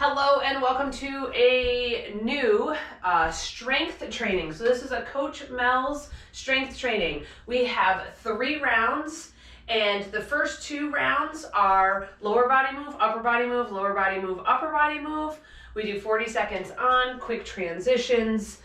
Hello and welcome to a new strength training. So this is a Coach Mel's strength training. We have 3 rounds and the first 2 rounds are lower body move, upper body move, lower body move, upper body move. We do 40 seconds on, quick transitions,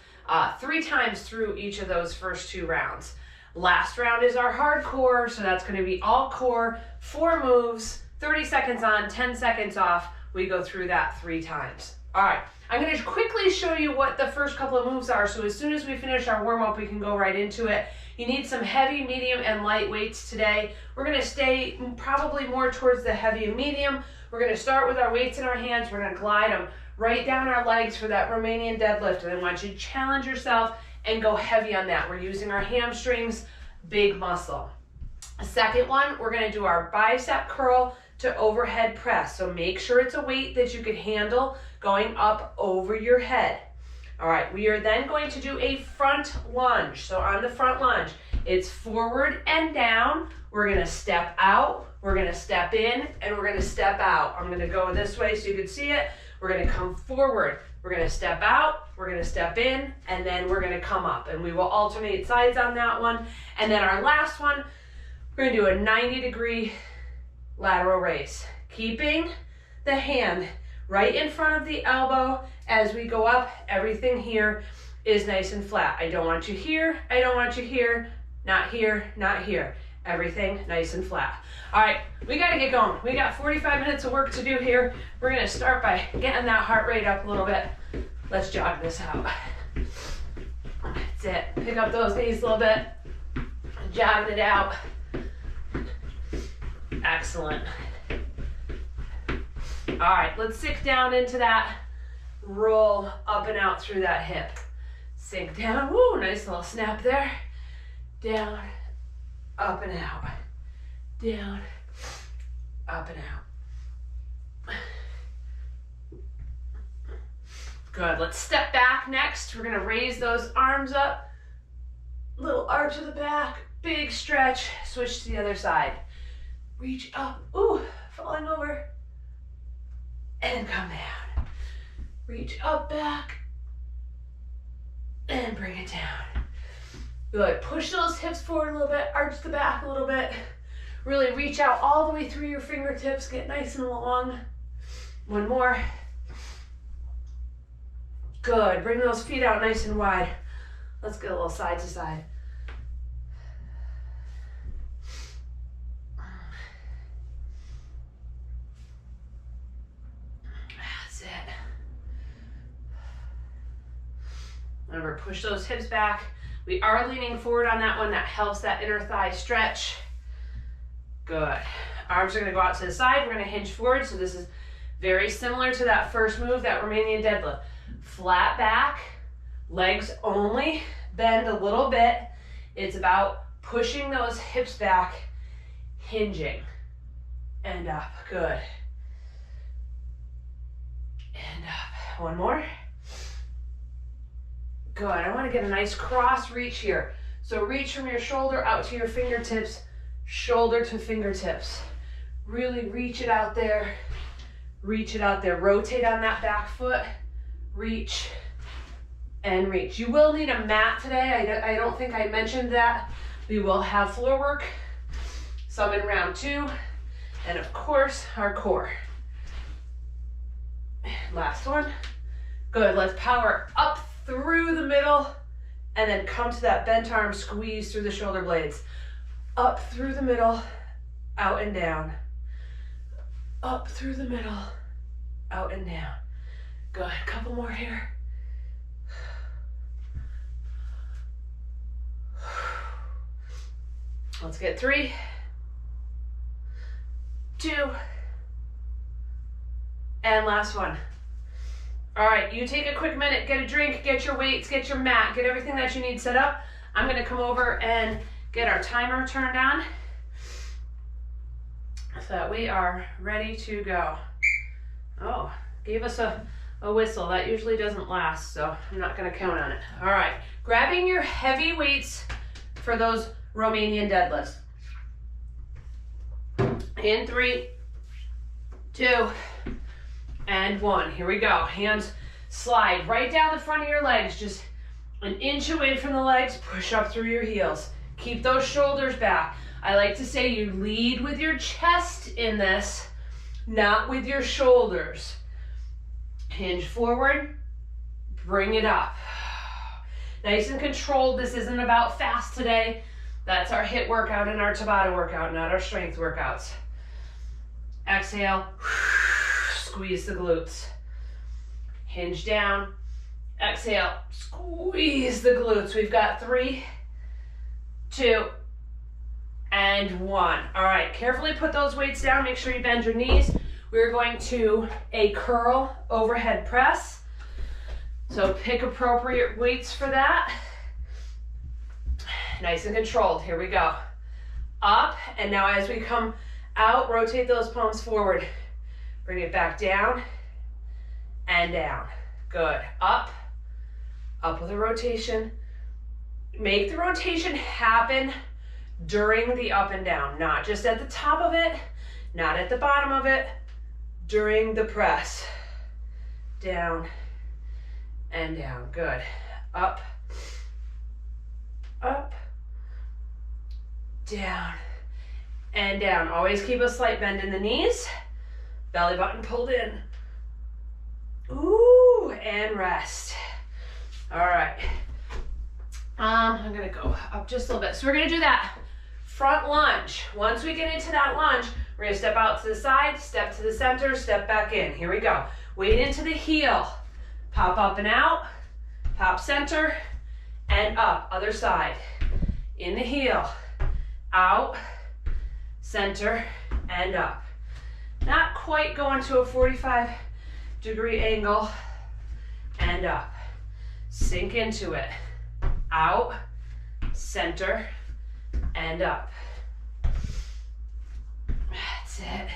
3 times through each of those first 2 rounds. Last round is our hardcore, so that's going to be all core, 4 moves, 30 seconds on, 10 seconds off. We go through that 3 times. All right, I'm going to quickly show you what the first couple of moves are, so as soon as we finish our warm-up, we can go right into it. You need some heavy, medium, and light weights today. We're going to stay probably more towards the heavy and medium. We're going to start with our weights in our hands. We're going to glide them right down our legs for that Romanian deadlift, and I want you to challenge yourself and go heavy on that. We're using our hamstrings, big muscle. The second one, we're going to do our bicep curl to overhead press. So make sure it's a weight that you can handle going up over your head. All right, we are then going to do a front lunge. So on the front lunge, it's forward and down. We're going to step out, we're going to step in, and we're going to step out. I'm going to go this way so you can see it. We're going to come forward, we're going to step out, we're going to step in, and then we're going to come up. And we will alternate sides on that one. And then our last one, we're going to do a 90-degree lateral raise, keeping the hand right in front of the elbow as we go up. Everything here is nice and flat. I don't want you here, I don't want you here, not here, not here. Everything nice and flat. All right, we got to get going. We got 45 minutes of work to do here. We're going to start by getting that heart rate up a little bit. Let's jog this out. That's it. Pick up those knees a little bit. Jogging it out. Excellent. All right, let's sink down into that. Roll up and out through that hip. Sink down. Woo, nice little snap there. Down, up and out. Down, up and out. Good. Let's step back next. We're going to raise those arms up. Little arch of the back. Big stretch. Switch to the other side. Reach up, ooh, falling over, and come down. Reach up, back, and bring it down. Good, push those hips forward a little bit, arch the back a little bit. Really reach out all the way through your fingertips, get nice and long. One more. Good, bring those feet out nice and wide. Let's get a little side to side. Remember, push those hips back. We are leaning forward on that one. That helps that inner thigh stretch. Good. Arms are going to go out to the side. We're going to hinge forward. So this is very similar to that first move, that Romanian deadlift. Flat back, legs only, bend a little bit. It's about pushing those hips back, hinging, and up. Good. And up. One more. Good. I want to get a nice cross reach here. So reach from your shoulder out to your fingertips, shoulder to fingertips. Really reach it out there. Reach it out there. Rotate on that back foot. Reach and reach. You will need a mat today. I don't think I mentioned that. We will have floor work, some in round 2, and of course our core. Last one. Good. Let's power up through the middle and then come to that bent arm, squeeze through the shoulder blades. Up through the middle, out and down. Up through the middle, out and down. Good, couple more here. Let's get 3, 2, and last one. All right, you take a quick minute, get a drink, get your weights, get your mat, get everything that you need set up. I'm going to come over and get our timer turned on so that we are ready to go. Oh, gave us a whistle. That usually doesn't last, so I'm not going to count on it. All right, grabbing your heavy weights for those Romanian deadlifts. In 3, 2, and 1. Here we go. Hands slide right down the front of your legs, just an inch away from the legs, push up through your heels. Keep those shoulders back. I like to say you lead with your chest in this, not with your shoulders. Hinge forward, bring it up. Nice and controlled. This isn't about fast today. That's our HIIT workout and our Tabata workout, not our strength workouts. Exhale, squeeze the glutes. Hinge down, exhale, squeeze the glutes. We've got 3, 2, and 1. All right, carefully put those weights down. Make sure you bend your knees. We're going to a curl overhead press. So pick appropriate weights for that. Nice and controlled. Here we go. Up, and now as we come out, rotate those palms forward. Bring it back down and down. Good. Up, up with a rotation. Make the rotation happen during the up and down, not just at the top of it, not at the bottom of it, during the press. Down and down. Good. Up, up, down, and down. Always keep a slight bend in the knees. Belly button pulled in. Ooh, and rest. All right. I'm gonna go up just a little bit. So we're gonna do that front lunge. Once we get into that lunge, we're gonna step out to the side, step to the center, step back in. Here we go. Weight into the heel. Pop up and out, pop center, and up. Other side. In the heel, out, center, and up. Not quite going to a 45-degree angle, and up. Sink into it. Out, center, and up. That's it.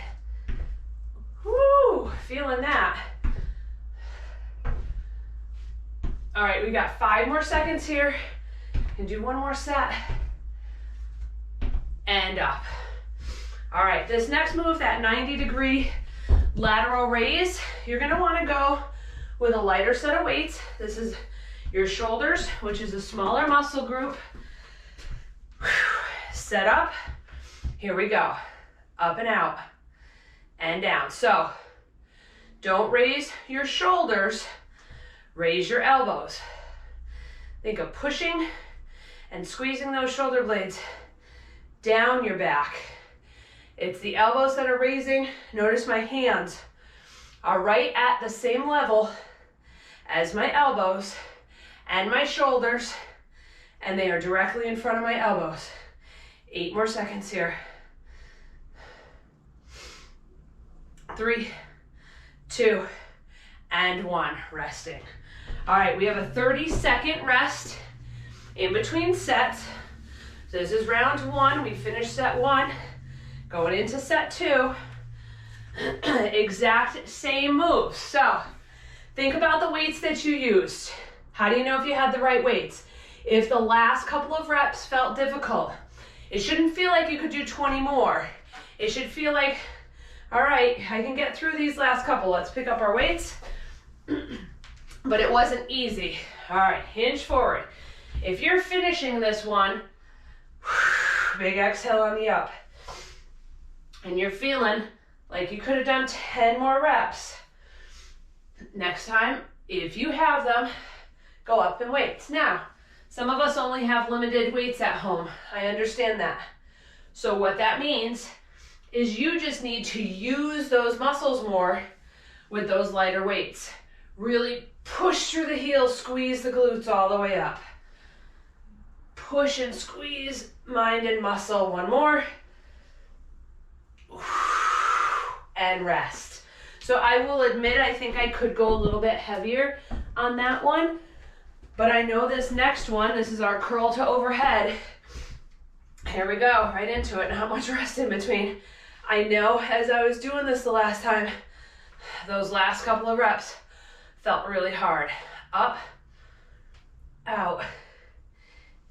Woo, feeling that. All right, we got 5 more seconds here. And do one more set. And up. All right, this next move, that 90-degree lateral raise, you're gonna wanna go with a lighter set of weights. This is your shoulders, which is a smaller muscle group. Set up. Here we go. Up and out and down. So don't raise your shoulders, raise your elbows. Think of pushing and squeezing those shoulder blades down your back. It's the elbows that are raising. Notice my hands are right at the same level as my elbows and my shoulders, and they are directly in front of my elbows. 8 more seconds here. 3, 2, and 1. Resting. All right, we have a 30-second rest in between sets. So this is round 1. We finished set 1. Going into set 2. Exact same moves. So think about the weights that you used. How do you know if you had the right weights? If the last couple of reps felt difficult, it shouldn't feel like you could do 20 more. It should feel like, all right, I can get through these last couple. Let's pick up our weights. But it wasn't easy. All right, hinge forward. If you're finishing this one, big exhale on the up, and you're feeling like you could have done 10 more reps, next time, if you have them, go up in weights. Now, some of us only have limited weights at home. I understand that. So what that means is you just need to use those muscles more with those lighter weights. Really push through the heels, squeeze the glutes all the way up. Push and squeeze mind and muscle. One more. And rest. So I will admit, I think I could go a little bit heavier on that one, but I know this next one, this is our curl to overhead. Here we go, right into it, not much rest in between. I know as I was doing this the last time, those last couple of reps felt really hard. Up, out,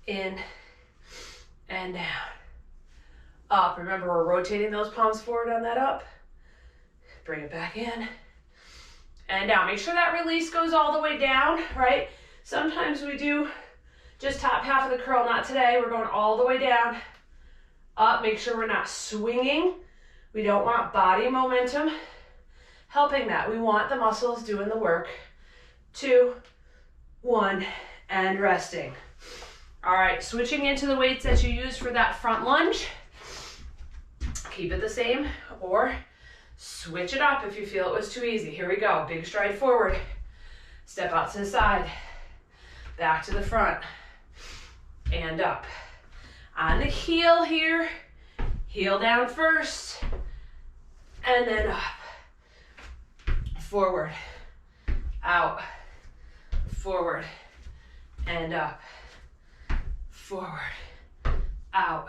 in, and down. Up, remember we're rotating those palms forward on that up. Bring it back in, and down. Make sure that release goes all the way down, right? Sometimes we do just top half of the curl, not today. We're going all the way down, up. Make sure we're not swinging. We don't want body momentum helping that. We want the muscles doing the work. 2, 1, and resting. All right, switching into the weights that you use for that front lunge. Keep it the same or switch it up if you feel it was too easy. Here we go. Big stride forward. Step out to the side. Back to the front. And up. On the heel here. Heel down first. And then up. Forward. Out. Forward. And up. Forward. Out.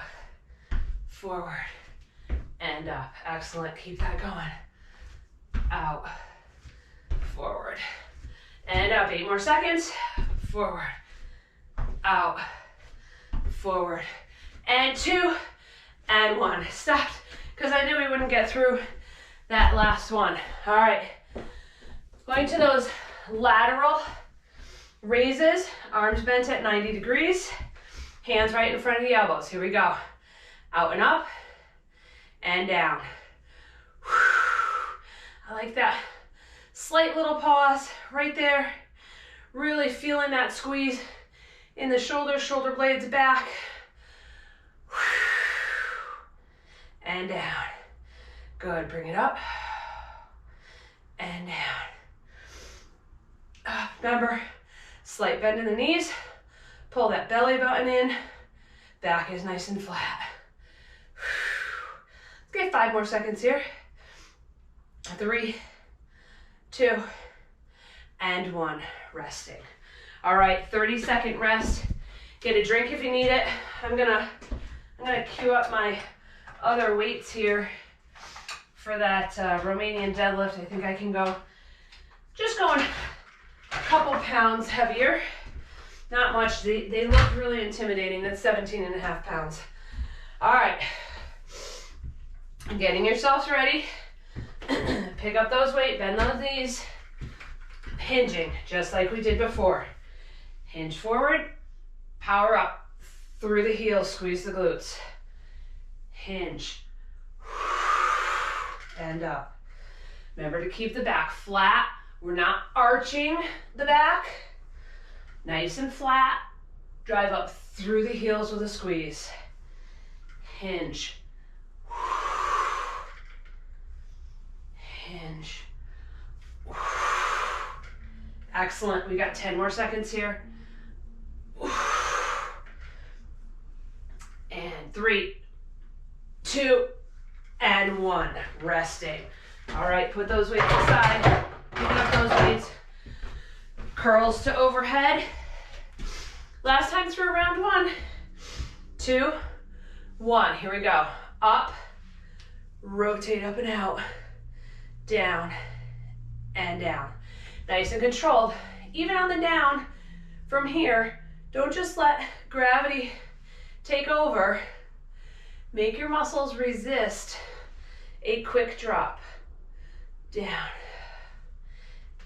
Forward. And up. Excellent. Keep that going. Out. Forward. And up. 8 more seconds. Forward. Out. Forward. And 2. And 1. Stopped because I knew we wouldn't get through that last one. All right. Going to those lateral raises. Arms bent at 90 degrees. Hands right in front of the elbows. Here we go. Out and up. And down. I like that slight little pause right there. Really feeling that squeeze in the shoulders, shoulder blades back. And down. Good, bring it up. And down. Up, remember, slight bend in the knees. Pull that belly button in. Back is nice and flat. Let's get 5 more seconds here. 3, 2, and 1. Resting. All right, 30-second rest. Get a drink if you need it. I'm gonna cue up my other weights here for that Romanian deadlift. I think I can go, just going a couple pounds heavier. Not much. They look really intimidating. That's 17.5 pounds. All right. Getting yourselves ready. Pick up those weights, bend those knees. Hinging, just like we did before. Hinge forward, power up. Through the heels, squeeze the glutes. Hinge. And up. Remember to keep the back flat. We're not arching the back. Nice and flat. Drive up through the heels with a squeeze. Hinge. Hinge. Excellent. We got 10 more seconds here. And 3, 2, and 1. Resting. All right, put those weights aside. Picking up those weights. Curls to overhead. Last time through round 1. 2, 1. Here we go. Up. Rotate up and out. Down and down. Nice and controlled. Even on the down from here, don't just let gravity take over. Make your muscles resist a quick drop. Down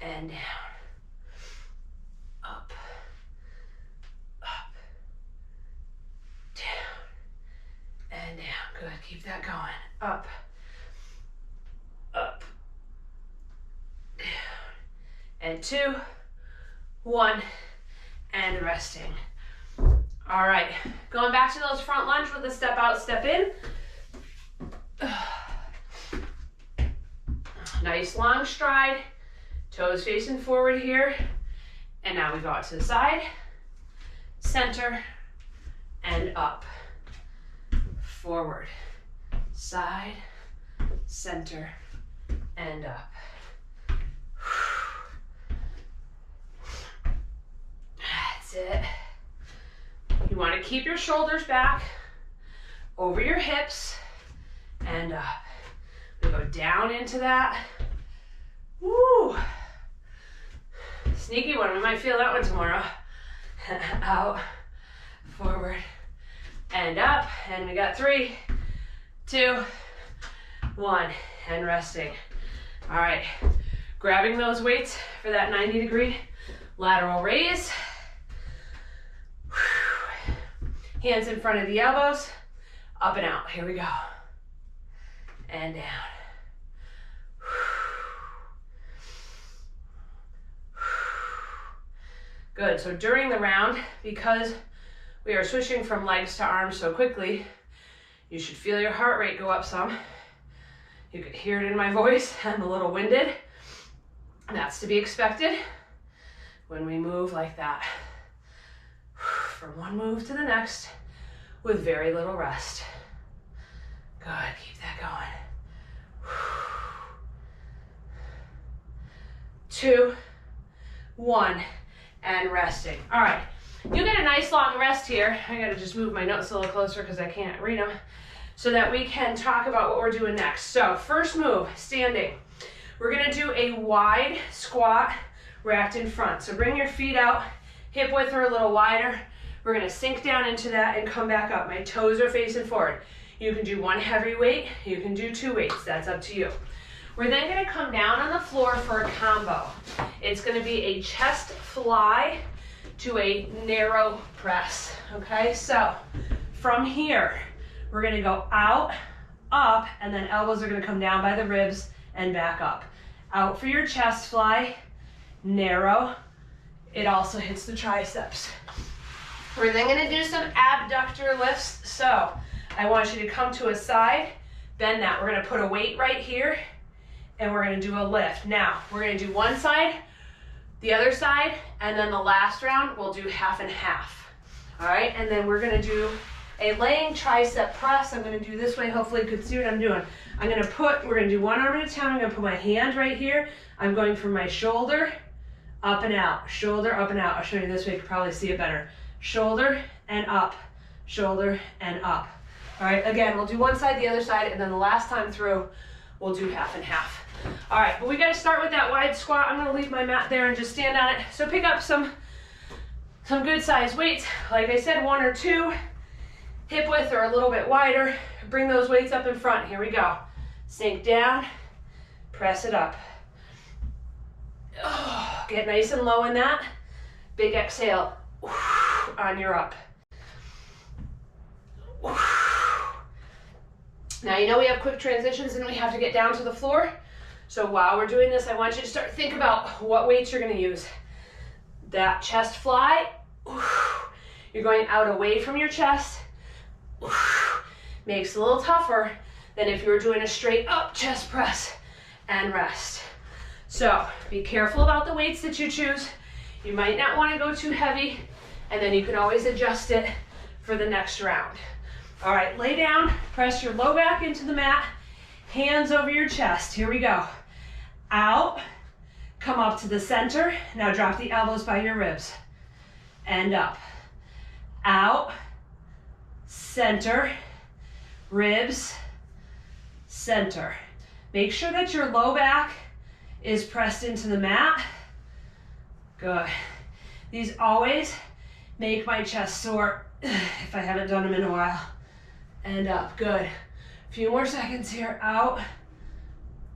and down. Up, up, down, and down. Good, keep that going. Up, up, down. And 2, 1, and resting. All right, going back to those front lunge with a step out, step in. Nice long stride, toes facing forward here. And now we go out to the side, center, and up. Forward, side, center, and up. That's it. You want to keep your shoulders back, over your hips, and up. We go down into that. Woo! Sneaky one, we might feel that one tomorrow. Out, forward, and up. And we got 3, 2, 1, and resting. All right, Grabbing those weights for that 90-degree lateral raise. Hands in front of the elbows, up and out. Here we go. And down. Good, so during the round, because we are switching from legs to arms so quickly, you should feel your heart rate go up some. You could hear it in my voice. I'm a little winded. That's to be expected when we move like that. From one move to the next with very little rest. Good, keep that going. 2, 1, and resting. All right, you get a nice long rest here. I gotta just move my notes a little closer because I can't read them, so that we can talk about what we're doing next. So first move, standing. We're gonna do a wide squat racked in front. So bring your feet out, hip width are a little wider. We're gonna sink down into that and come back up. My toes are facing forward. You can do one heavy weight, you can do 2 weights, that's up to you. We're then gonna come down on the floor for a combo. It's gonna be a chest fly to a narrow press, okay? So from here, we're gonna go out, up, and then elbows are gonna come down by the ribs and back up. Out for your chest fly, narrow. It also hits the triceps. We're then gonna do some abductor lifts. So I want you to come to a side, bend that. We're gonna put a weight right here, and we're gonna do a lift. Now, we're gonna do one side, the other side, and then the last round, we'll do half and half. All right, and then we're gonna do a laying tricep press. I'm gonna do this way, hopefully you can see what I'm doing. We're gonna do one arm at a time. I'm gonna put my hand right here. I'm going from my shoulder up and out, shoulder up and out. I'll show you this way, you can probably see it better. Shoulder and up, shoulder and up. All right, again, we'll do one side, the other side, and then the last time through, we'll do half and half. All right, but we gotta start with that wide squat. I'm gonna leave my mat there and just stand on it. So pick up some good size weights. Like I said, 1 or 2, hip width or a little bit wider. Bring those weights up in front. Here we go. Sink down, press it up. Oh, get nice and low in that. Big exhale on your up. Now you know we have quick transitions and we have to get down to the floor. So while we're doing this, I want you to think about what weights you're gonna use. That chest fly, you're going out away from your chest. Makes it a little tougher than if you were doing a straight up chest press and rest. So be careful about the weights that you choose. You might not want to go too heavy, and then you can always adjust it for the next round. All right, lay down, press your low back into the mat, hands over your chest. Here we go. Out, come up to the center. Now drop the elbows by your ribs and up. Out, center, ribs, center. Make sure that your low back is pressed into the mat. Good. These always make my chest sore if I haven't done them in a while. And up, good. A few more seconds here. Out,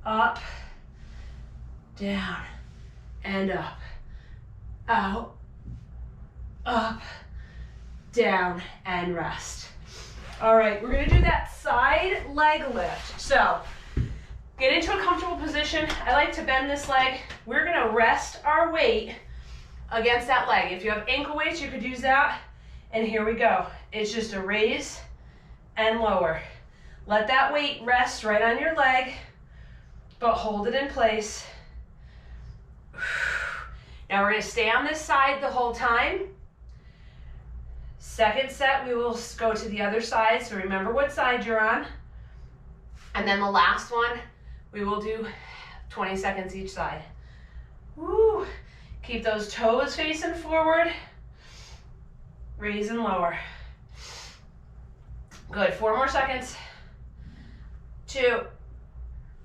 up, down, and up. Out, up, down, and rest. All right, we're gonna do that side leg lift. So get into a comfortable position. I like to bend this leg. We're gonna rest our weight against that leg. If you have ankle weights, you could use that. And here we go. It's just a raise and lower. Let that weight rest right on your leg, but hold it in place. Now we're gonna stay on this side the whole time. Second set, we will go to the other side, so remember what side you're on. And then the last one, we will do 20 seconds each side. Woo. Keep those toes facing forward. Raise and lower. Good, 4 more seconds. 2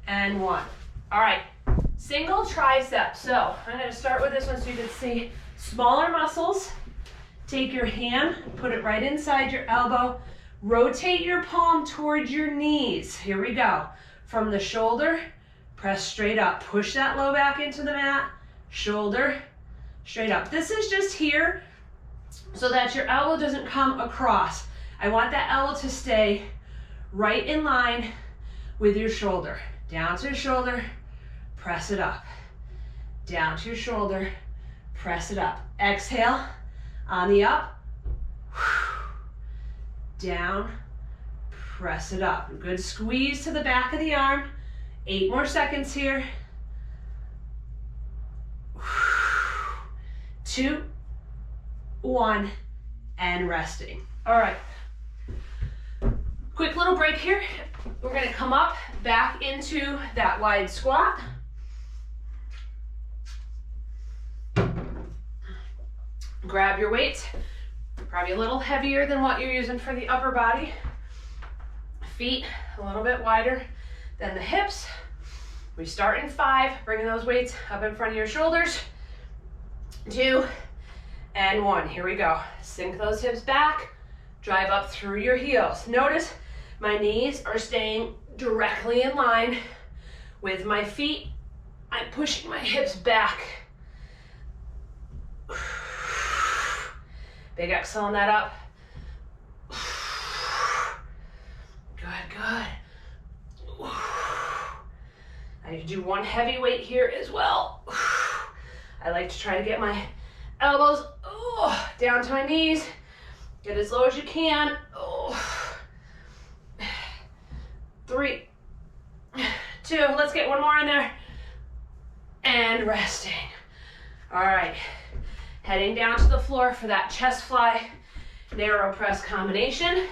and 1. All right, single tricep. So I'm gonna start with this one so you can see smaller muscles. Take your hand, put it right inside your elbow. Rotate your palm towards your knees. Here we go. From the shoulder, Press straight up. Push that low back into the mat. Shoulder straight up. This is just here so that your elbow doesn't come across. I want that elbow to stay right in line with your shoulder. Down to your shoulder, press it up. Down to your shoulder, press it up. Exhale on the up. Down, press it up. Good squeeze to the back of the arm. 8 more seconds here. 2, 1, and resting. All right. Quick little break here. We're gonna come up back into that wide squat. Grab your weights, probably a little heavier than what you're using for the upper body. Feet a little bit wider than the hips. We start in 5, bringing those weights up in front of your shoulders. 2 and 1, here we go. Sink those hips back, drive up through your heels. Notice my knees are staying directly in line with my feet. I'm pushing my hips back. Big exhale on that up. Good, good. I need to do one heavy weight here as well. I like to try to get my elbows down to my knees. Get as low as you can. 3, 2, let's get one more in there. And resting. All right, heading down to the floor for that chest fly, narrow press combination.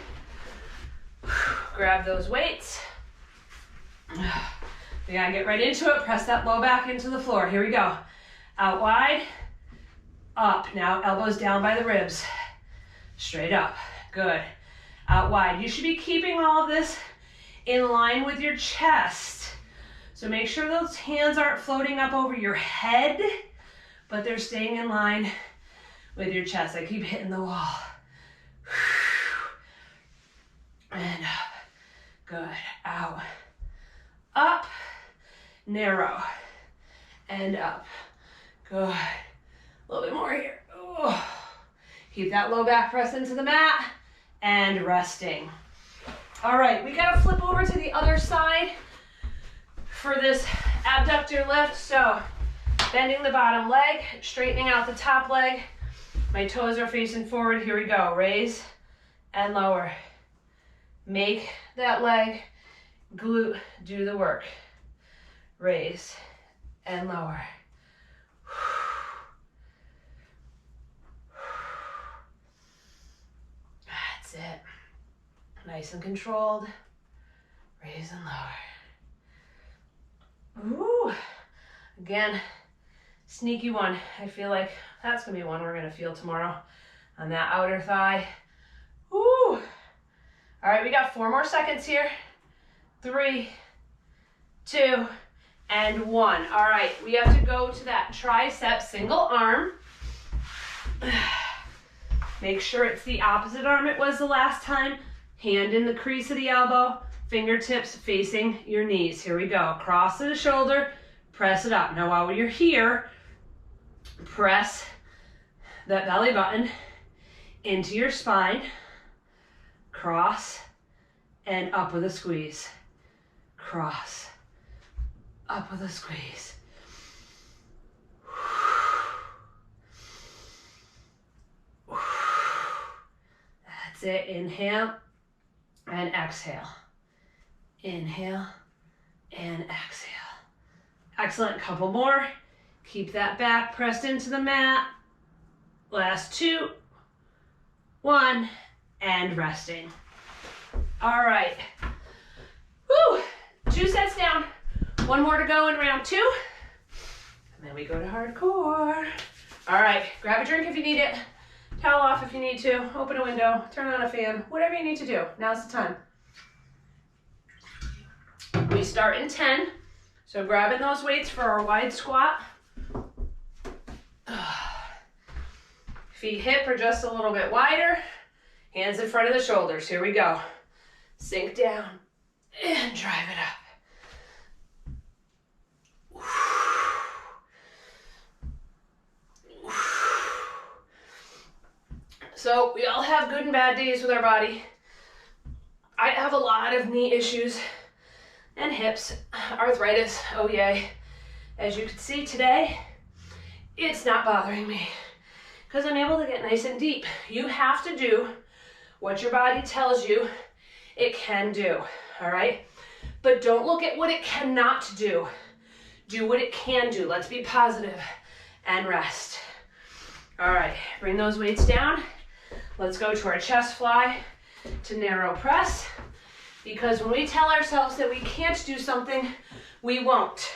Grab those weights. We gotta get right into it. Press that low back into the floor. Here we go. Out wide, up. Now elbows down by the ribs. Straight up. Good. Out wide. You should be keeping all of this in line with your chest. So make sure those hands aren't floating up over your head, but they're staying in line with your chest. I keep hitting the wall. And up. Good. Out. Up. Narrow. And up. Good. A little bit more here. Keep that low back press into the mat and resting. All right, we gotta flip over to the other side for this abductor lift. So bending the bottom leg, straightening out the top leg. My toes are facing forward. Here we go. Raise and lower. Make that leg, glute, do the work. Raise and lower. That's it. Nice and controlled. Raise and lower. Ooh. Again, sneaky one. I feel like that's gonna be one we're gonna feel tomorrow on that outer thigh. Ooh. All right, we got 4 more seconds here. 3, 2, and 1. All right, we have to go to that tricep single arm. Make sure it's the opposite arm it was the last time. Hand in the crease of the elbow, fingertips facing your knees. Here we go. Cross to the shoulder, press it up. Now while you're here, press that belly button into your spine. Cross and up with a squeeze. Cross, up with a squeeze. That's it. Inhale and exhale. Inhale and exhale. Excellent. Couple more. Keep that back pressed into the mat. Last 2, 1, and resting. All right. Woo! 2 sets down. 1 more to go in round 2. And then we go to hardcore. All right. Grab a drink if you need it. Towel off if you need to. Open a window. Turn on a fan. Whatever you need to do. Now's the time. We start in 10. So grabbing those weights for our wide squat. Feet hip are just a little bit wider. Hands in front of the shoulders. Here we go. Sink down and drive it So we all have good and bad days with our body. I have a lot of knee issues and hips, arthritis, oh yay. As you can see today, it's not bothering me because I'm able to get nice and deep. You have to do what your body tells you it can do, all right? But don't look at what it cannot do. Do what it can do. Let's be positive and rest. All right, bring those weights down. Let's go to our chest fly to narrow press, because when we tell ourselves that we can't do something, we won't.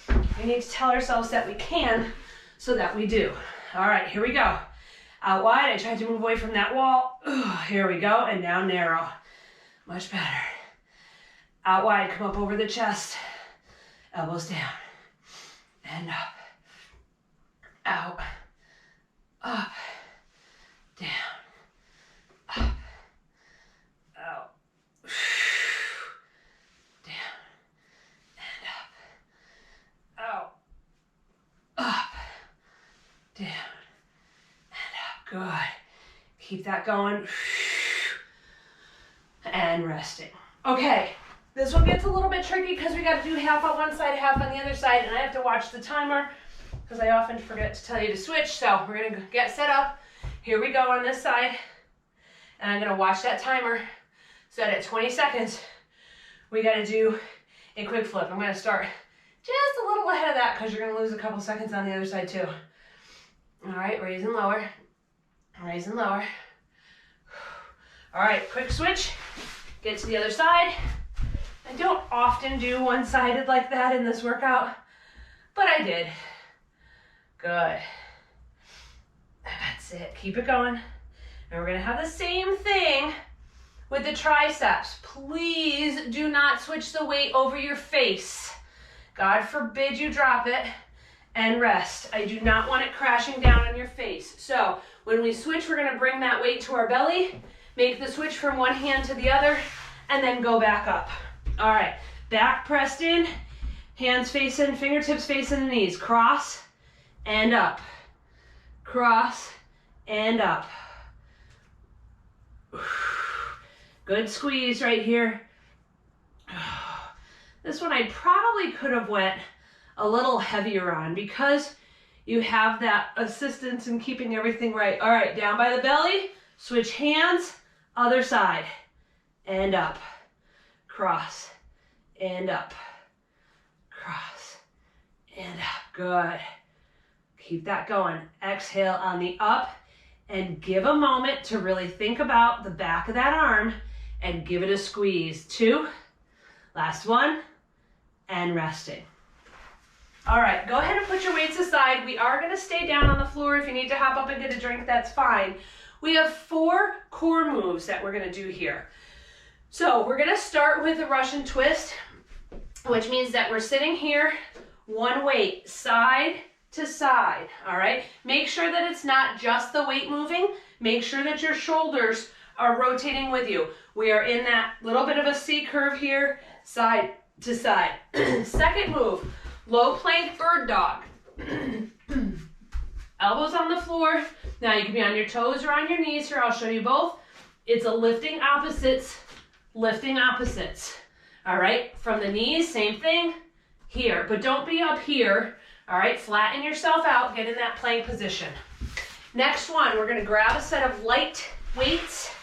We need to tell ourselves that we can so that we do. All right, here we go. Out wide, I tried to move away from that wall. Here we go, and now narrow. Much better. Out wide, come up over the chest. Elbows down. And up. Out. Up. Down. Up. Out. Down. And up. Out. Up. Down. And up. Good. Keep that going. And resting. Okay. This one gets a little bit tricky because we got to do half on one side, half on the other side, and I have to watch the timer because I often forget to tell you to switch. So we're going to get set up. Here we go on this side, and I'm going to watch that timer set at 20 seconds. We got to do a quick flip. I'm going to start just a little ahead of that because you're going to lose a couple seconds on the other side too. All right, raise and lower, raise and lower. All right, quick switch. Get to the other side. I don't often do one-sided like that in this workout, but I did. Good. That's it. Keep it going. And we're going to have the same thing with the triceps. Please do not switch the weight over your face. God forbid you drop it and rest. I do not want it crashing down on your face. So when we switch, we're going to bring that weight to our belly, make the switch from one hand to the other, and then go back up. All right, back pressed in, hands facing, fingertips facing the knees. Cross and up. Cross and up. Good squeeze right here. This one I probably could have went a little heavier on because you have that assistance in keeping everything right. All right, down by the belly, switch hands, other side, and up. Cross and up, cross and up. Good. Keep that going. Exhale on the up and give a moment to really think about the back of that arm and give it a squeeze. 2, last one, and resting. All right, go ahead and put your weights aside. We are going to stay down on the floor. If you need to hop up and get a drink, that's fine. We have 4 core moves that we're going to do here. So we're going to start with a Russian twist, which means that we're sitting here, one weight, side to side, all right? Make sure that it's not just the weight moving. Make sure that your shoulders are rotating with you. We are in that little bit of a C curve here, side to side. Second move, low plank bird dog. Elbows on the floor. Now you can be on your toes or on your knees here. I'll show you both. It's a lifting opposites. Lifting opposites, all right? From the knees, same thing here, but don't be up here, all right? Flatten yourself out, get in that plank position. Next one, we're gonna grab a set of light weights.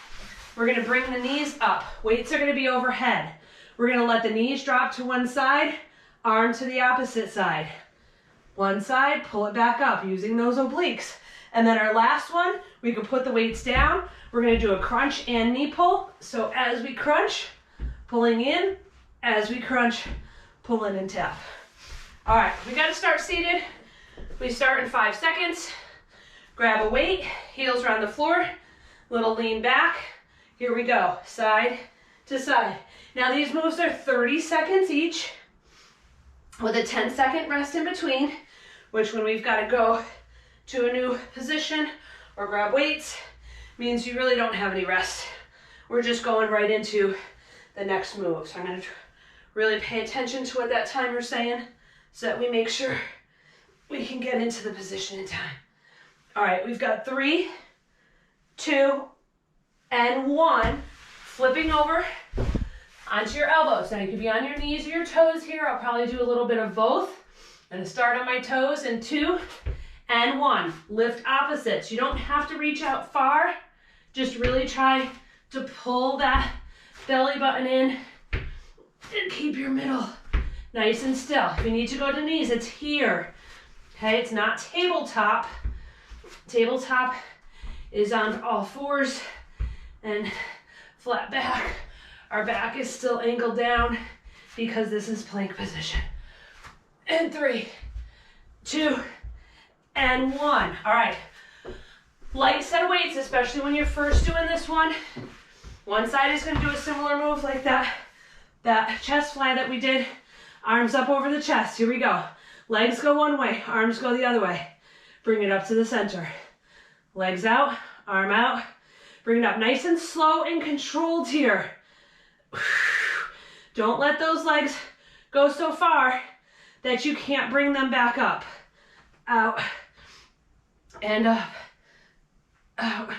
We're gonna bring the knees up. Weights are gonna be overhead. We're gonna let the knees drop to one side, arm to the opposite side. One side, pull it back up using those obliques. And then our last one, we can put the weights down. We're gonna do a crunch and knee pull. So as we crunch, pulling in, as we crunch, pulling and tap. All right, we gotta start seated. We start in 5 seconds. Grab a weight, heels are on the floor, little lean back. Here we go, side to side. Now these moves are 30 seconds each with a 10-second rest in between, which when we've gotta go to a new position or grab weights, means you really don't have any rest. We're just going right into the next move. So I'm gonna really pay attention to what that timer's saying so that we make sure we can get into the position in time. All right, we've got 3, 2, and 1. Flipping over onto your elbows. Now you could be on your knees or your toes here. I'll probably do a little bit of both. I'm gonna start on my toes in 2 and 1. Lift opposites. You don't have to reach out far. Just really try to pull that belly button in and keep your middle nice and still. If you need to go to knees, it's here. Okay, it's not tabletop. Tabletop is on all fours and flat back. Our back is still angled down because this is plank position. And 3, 2, and 1. All right. Light set of weights, especially when you're first doing this one. One side is going to do a similar move like that chest fly that we did. Arms up over the chest. Here we go. Legs go one way, arms go the other way. Bring it up to the center. Legs out, arm out. Bring it up nice and slow and controlled here. Don't let those legs go so far that you can't bring them back up. Out and up. Out.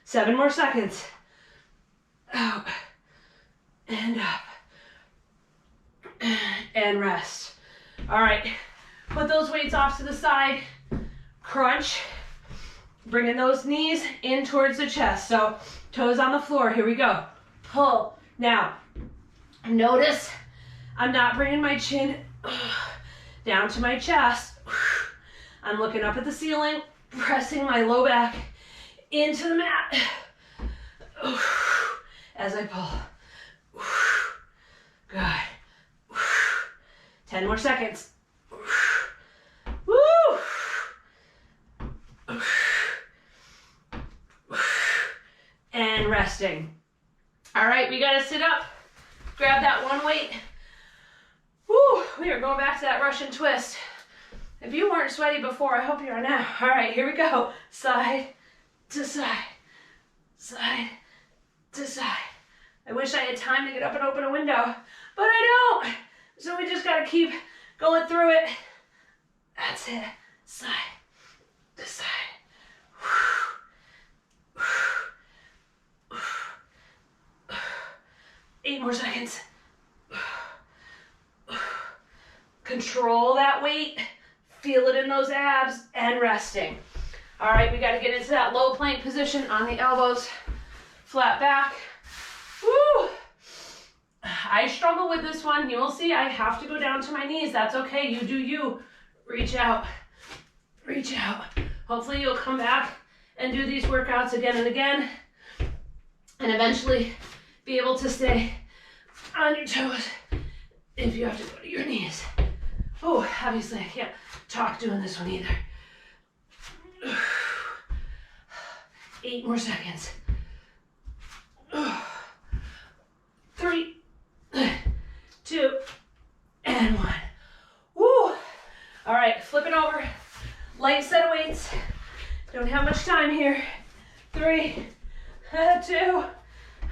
7 more seconds. Out and up. And rest. All right, put those weights off to the side. Crunch. Bringing those knees in towards the chest. So toes on the floor. Here we go. Pull. Now, notice I'm not bringing my chin down to my chest. I'm looking up at the ceiling, pressing my low back into the mat as I pull. Good. 10 more seconds. Woo! And resting. All right, we gotta sit up. Grab that one weight. Woo! We are going back to that Russian twist. If you weren't sweaty before, I hope you are now. All right, here we go. Side to side. Side to side. I wish I had time to get up and open a window, but I don't. So we just gotta keep going through it. That's it. Side to side. 8 more seconds. Control that weight. Feel it in those abs and resting. All right, we gotta get into that low plank position on the elbows. Flat back. Woo! I struggle with this one. You will see I have to go down to my knees. That's okay. You do you. Reach out. Reach out. Hopefully you'll come back and do these workouts again and again. And eventually be able to stay on your toes if you have to go to your knees. Oh, obviously I can't talk doing this one either. 8 more seconds. 3, 2, and 1. Woo! All right, flipping over. Light set of weights. Don't have much time here. 3, 2,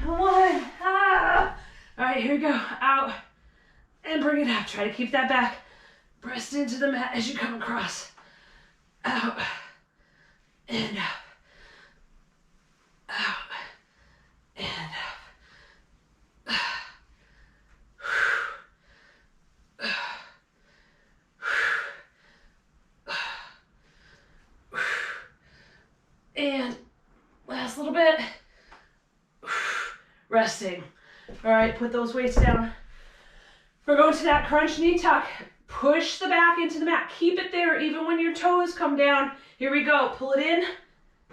1. Ah! All right, here we go. Out and bring it up. Try to keep that back pressed into the mat as you come across. Out and up. Out and up. And last little bit. Resting. All right, put those weights down. We're going to that crunch knee tuck. Push the back into the mat. Keep it there even when your toes come down. Here we go. Pull it in.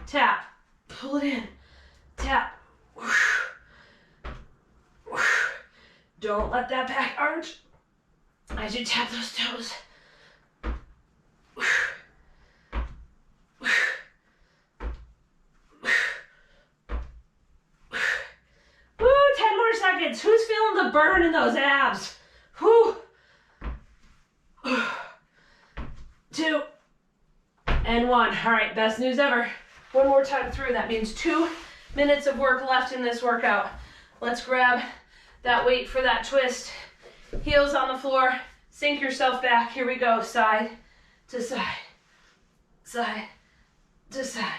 Tap. Pull it in. Tap. Don't let that back arch as you tap those toes. Woo, 10 more seconds. Who's feeling the burn in those abs? Whew. 2 and 1. All right, best news ever. One more time through. That means 2 minutes of work left in this workout. Let's grab that weight for that twist. Heels on the floor. Sink yourself back. Here we go. Side to side. Side to side.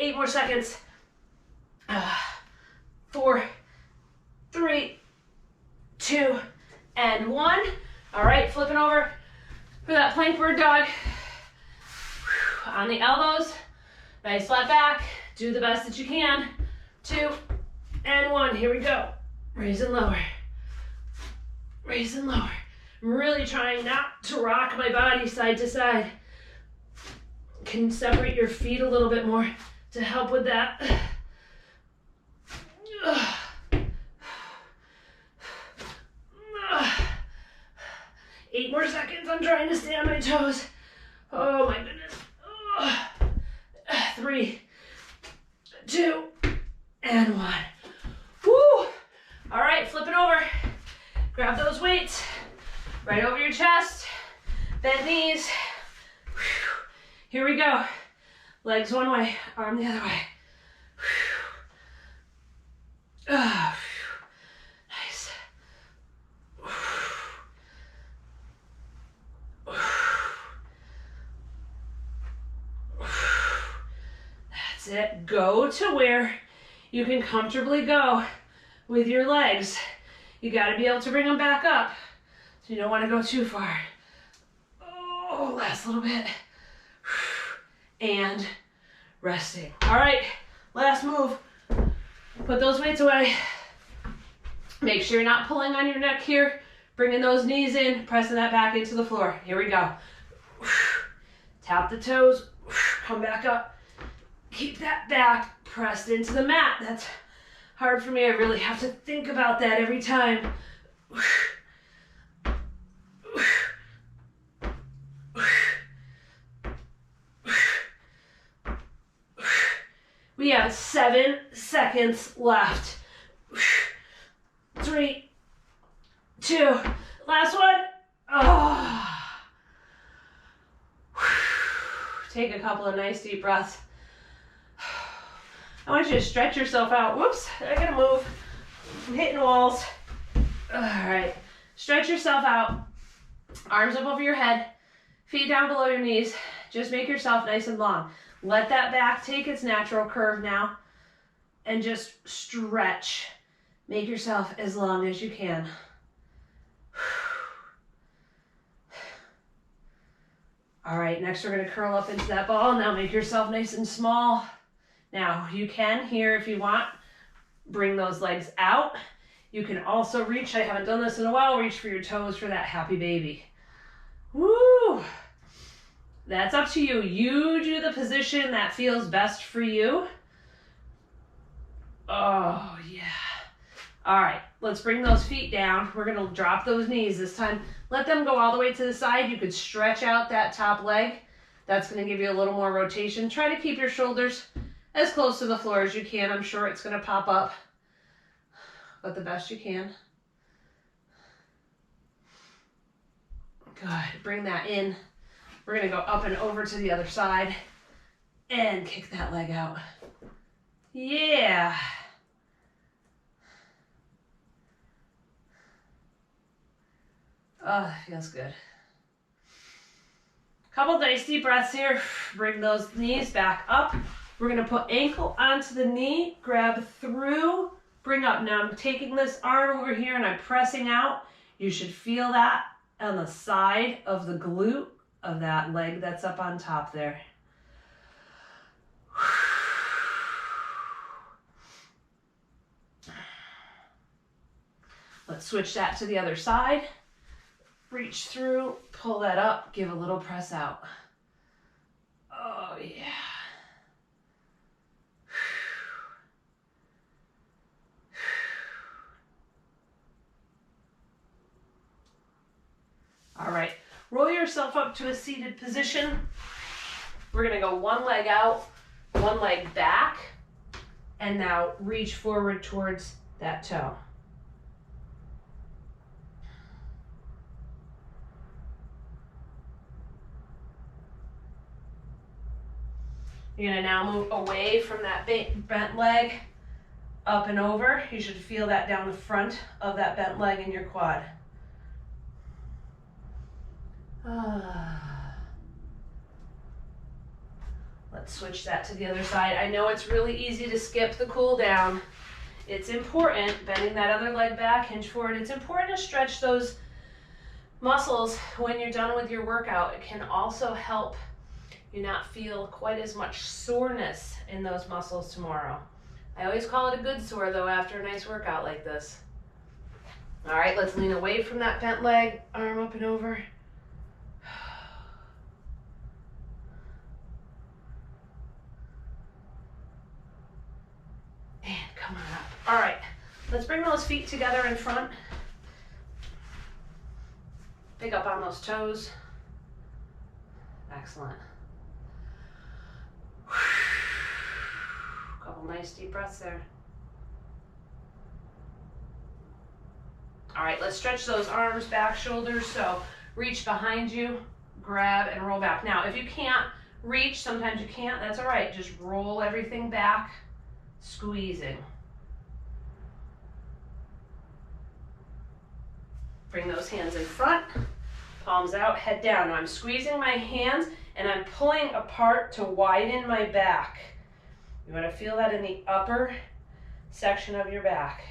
8 more seconds. 4, 3, 2, and 1. All right, flipping over for that plank bird dog. On the elbows, nice flat back. Do the best that you can. 2 and 1. Here we go. Raise and lower. Raise and lower. I'm really trying not to rock my body side to side. Can separate your feet a little bit more to help with that. 8 more seconds. I'm trying to stay on my toes. Oh my goodness. 3, 2, and 1. Woo! All right, flip it over. Grab those weights right over your chest. Bend knees. Here we go. Legs one way, arm the other way. Nice. That's it. Go to where you can comfortably go with your legs. You got to be able to bring them back up. So you don't want to go too far. Oh, last little bit. And resting. All right, last move. Put those weights away. Make sure you're not pulling on your neck here. Bringing those knees in, pressing that back into the floor. Here we go. Tap the toes, come back up. Keep that back pressed into the mat. That's hard for me. I really have to think about that every time. We have 7 seconds left. 3, 2, last one. Oh. Take a couple of nice deep breaths. I want you to stretch yourself out. Whoops, I gotta move. I'm hitting walls. All right, stretch yourself out. Arms up over your head, feet down below your knees. Just make yourself nice and long. Let that back take its natural curve now and just stretch. Make yourself as long as you can. All right, next we're gonna curl up into that ball. Now make yourself nice and small. Now you can here if you want, bring those legs out. You can also reach, I haven't done this in a while, reach for your toes for that happy baby. Woo! That's up to you. You do the position that feels best for you. Oh, yeah. All right, let's bring those feet down. We're gonna drop those knees this time. Let them go all the way to the side. You could stretch out that top leg. That's gonna give you a little more rotation. Try to keep your shoulders as close to the floor as you can. I'm sure it's gonna pop up, but the best you can. Good, bring that in. We're gonna go up and over to the other side and kick that leg out. Yeah. Oh, that feels good. Couple nice deep breaths here. Bring those knees back up. We're gonna put ankle onto the knee, grab through, bring up. Now I'm taking this arm over here and I'm pressing out. You should feel that on the side of the glute of that leg that's up on top there. Let's switch that to the other side. Reach through, pull that up, give a little press out. Oh yeah. All right, roll yourself up to a seated position. We're gonna go one leg out, one leg back, and now reach forward towards that toe. You're gonna now move away from that bent leg, up and over. You should feel that down the front of that bent leg in your quad. Let's Let's switch that to the other side. I know it's really easy to skip the cool down. It's important, bending that other leg back, hinge forward. It's important to stretch those muscles when you're done with your workout. It can also help you not feel quite as much soreness in those muscles tomorrow. I always call it a good sore though after a nice workout like this. All right, let's lean away from that bent leg, arm up and over. And come on up. All right, let's bring those feet together in front. Pick up on those toes. Excellent. Couple nice deep breaths there. All right, let's stretch those arms, back, shoulders. So reach behind you, grab and roll back. Now, if you can't reach, sometimes you can't, that's all right. Just roll everything back, squeezing. Bring those hands in front, palms out, head down. Now I'm squeezing my hands and I'm pulling apart to widen my back. You want to feel that in the upper section of your back.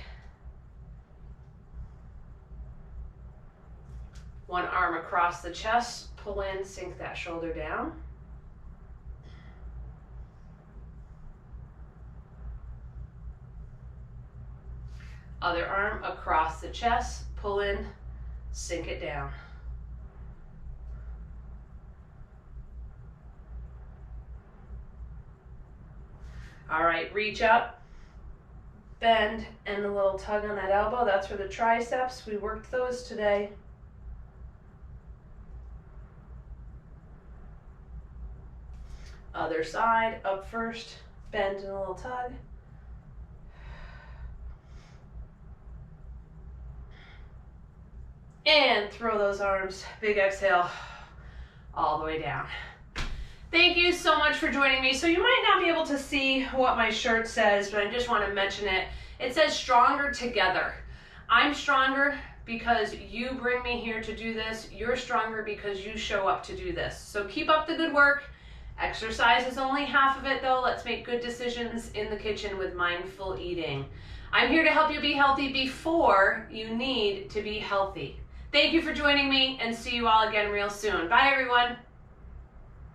One arm across the chest, pull in, sink that shoulder down. Other arm across the chest, pull in, sink it down. All right, reach up, bend, and a little tug on that elbow. That's for the triceps. We worked those today. Other side, up first, bend and a little tug. And throw those arms, big exhale, all the way down. Thank you so much for joining me. So you might not be able to see what my shirt says, but I just want to mention it. It says stronger together. I'm stronger because you bring me here to do this. You're stronger because you show up to do this. So keep up the good work. Exercise is only half of it though. Let's make good decisions in the kitchen with mindful eating. I'm here to help you be healthy before you need to be healthy. Thank you for joining me and see you all again real soon. Bye everyone.